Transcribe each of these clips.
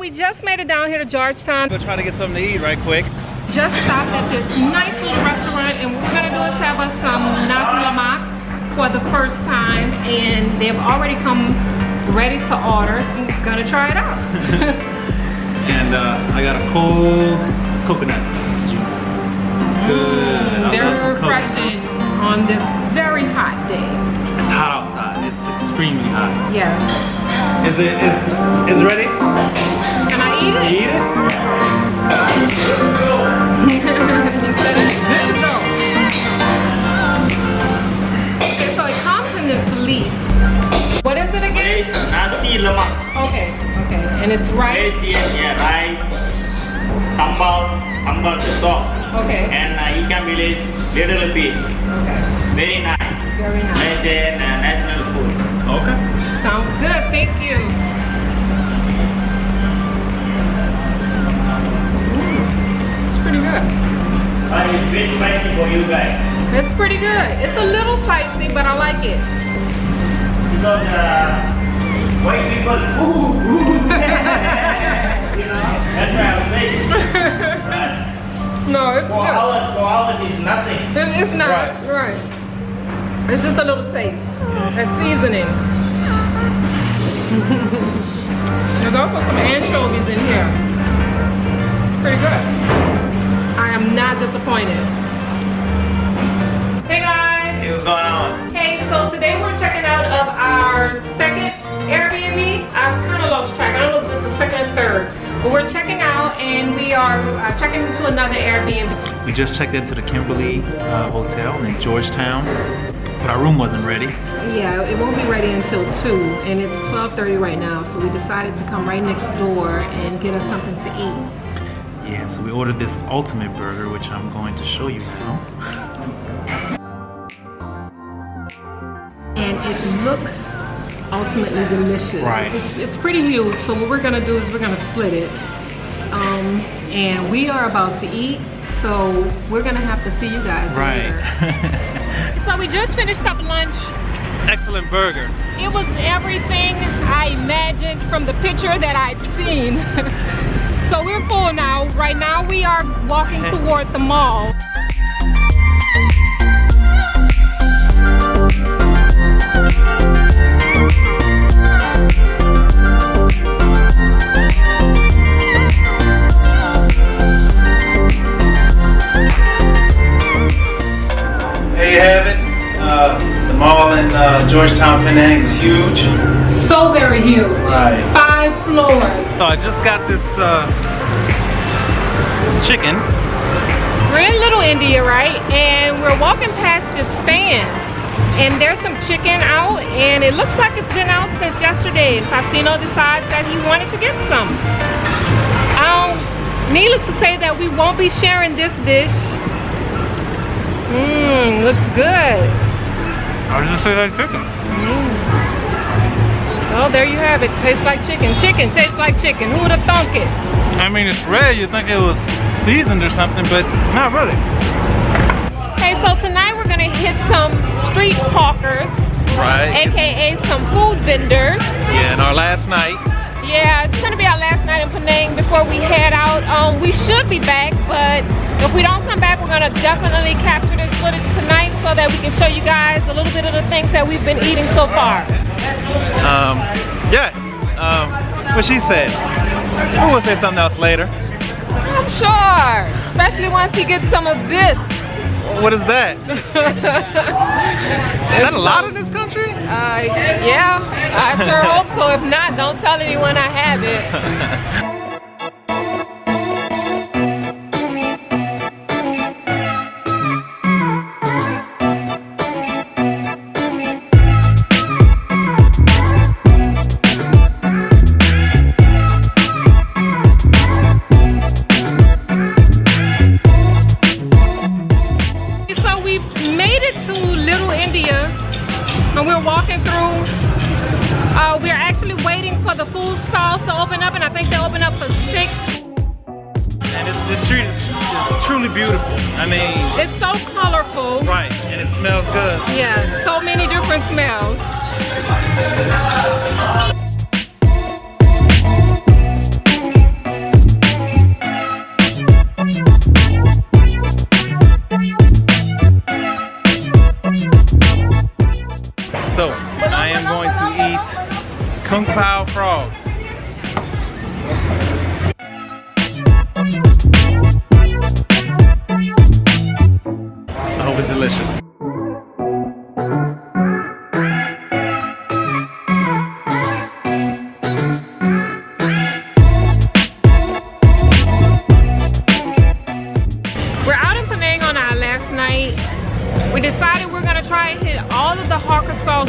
we just made it down here to Georgetown. Go try to get something to eat right quick. Just stopped at this nice little restaurant, and what we're gonna do is have us some Nasi Lemak for the first time, and they've already come ready to order, so I'm gonna try it out. And I got a cold coconut juice. It's good. Very refreshing on this very hot day. It's hot outside. It's extremely hot. Yes. Is it ready? Can I eat it? Eat it? He said it's good to go. Okay, so it comes in this leaf. What is it again? Nasi Lemak. Okay, okay. And it's rice? Yeah, rice, sambal the sauce. Okay. And ikan bilis, little bit. Okay. Very nice. Very nice. Malaysian national food. Okay. Sounds good, thank you. It's pretty good. It's very spicy for you guys. It's pretty good. It's a little spicy, but I like it. Because white people, you know, that's why I'm saying. No, it's For good. ours is nothing. It's not, right. It's just a little taste. That's seasoning. There's also some anchovies in here. Pretty good. I am not disappointed. Hey guys! What's going on? Hey, so today we're checking out of our second Airbnb. I've kind of lost track. I don't know if this is second or third. But we're checking out and we are checking into another Airbnb. We just checked into the Kimberly Hotel in Georgetown, but our room wasn't ready. Yeah, it won't be ready until 2, and it's 12:30 right now, so we decided to come right next door and get us something to eat. Yeah, so we ordered this ultimate burger, which I'm going to show you now. And it looks ultimately delicious. Right. It's pretty huge, so what we're gonna do is we're gonna split it. And we are about to eat, so we're gonna have to see you guys later. So we just finished up lunch. Excellent burger. It was everything I imagined from the picture that I'd seen. So we're full now. Right now we are walking toward the mall. There you have it. The mall in Georgetown Penang is huge. So very huge. Right. 5 floors. So I just got this chicken. We're in Little India, right? And we're walking past this stand. And there's some chicken out, and it looks like it's been out since yesterday. And Faustino decides that he wanted to get some. Needless to say that we won't be sharing this dish. Looks good. I was just saying like chicken. Oh, there you have it. Tastes like chicken. Chicken tastes like chicken. Who would have thunk it? I mean, it's red. You'd think it was seasoned or something, but not really. Okay, so tonight we're gonna hit some street hawkers, Right. aka some food vendors. Yeah, and our last night. Yeah, it's gonna be our last night in Penang before we head out. We should be back, but if we don't come back, we're gonna definitely capture this footage tonight so that we can show you guys a little bit of the things that we've been eating so far. What she said. We'll say something else later. I'm sure, especially once he gets some of this. What is that? Is that a lot in this country? Yeah, I sure hope so. If not, don't tell anyone I have it. And we're walking through. We're actually waiting for the food stalls to open up, and I think they open up for 6. And this street is truly beautiful. I mean, it's so colorful. Right, and it smells good. Yeah, so many different smells.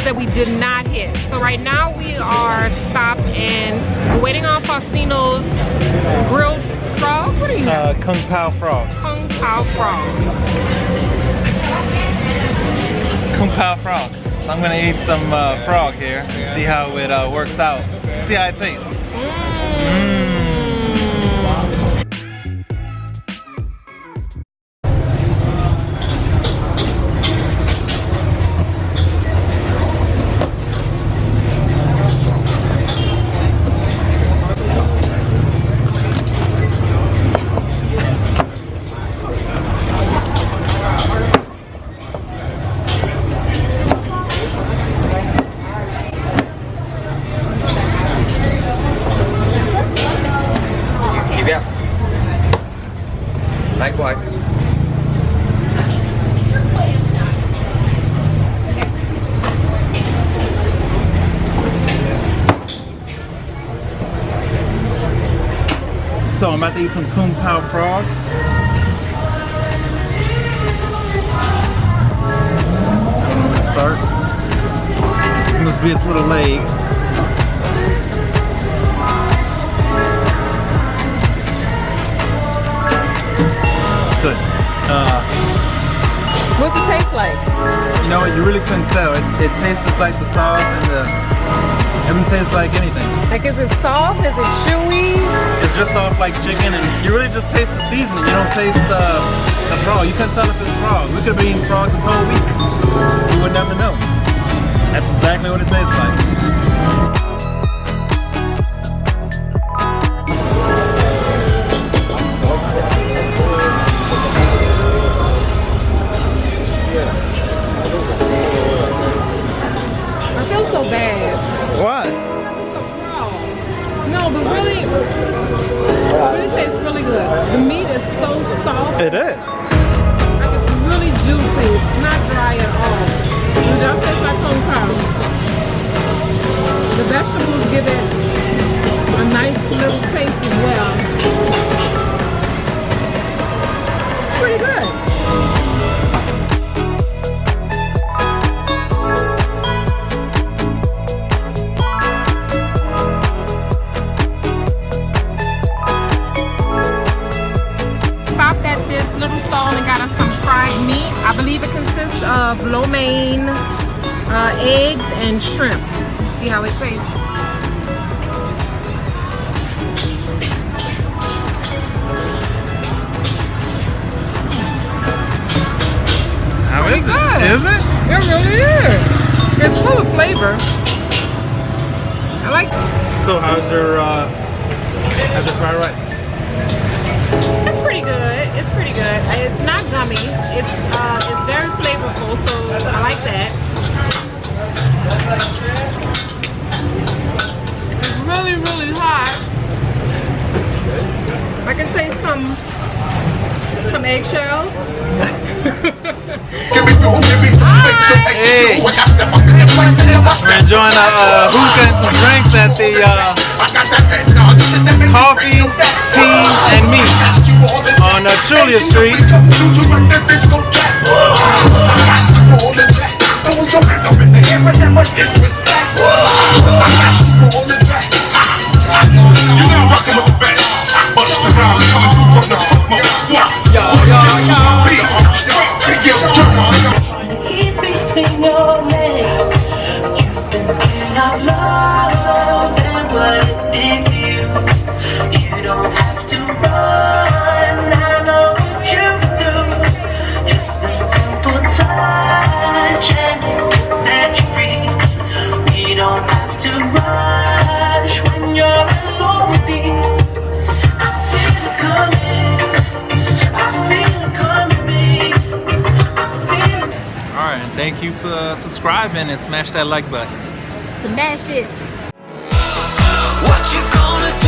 that we did not hit. So right now we are stopped and we're waiting on Faustino's grilled frog. What are you? Kung Pao Frog. Kung Pao Frog. Kung Pao Frog. So I'm gonna eat some frog here. See how it works out. See how it tastes. Likewise. So I'm about to eat some Kung Pao Frog. Start. This must be its little leg. Good. What's it taste like? You know what? You really couldn't tell. It tastes just like the sauce, and it doesn't taste like anything. Like, is it soft? Is it chewy? It's just soft like chicken, and you really just taste the seasoning. You don't taste the frog. You couldn't tell if it's frog. We could have been eating frog this whole week. You would never know. That's exactly what it tastes like. So bad. What? No, but really, it tastes really good. The meat is so soft. It is. Like, it's really juicy. It's not dry at all. It just tastes like Kung Pao. The vegetables give it a nice little taste as well. It's pretty good. I believe it consists of lo mein, eggs, and shrimp. See how it tastes. How is it? Is it? It really is. It's full of flavor. I like it. So how's your fried rice? It's pretty good. It's pretty good. It's not gummy. It's very flavorful, so I like that. It's really, really hot. I can taste some eggshells. Hey, we're enjoying a hookah and some drinks at the Coffee, Tea, and Me on Chulia Street. Thank you for subscribing and smash that like button. Smash it. What you gonna do?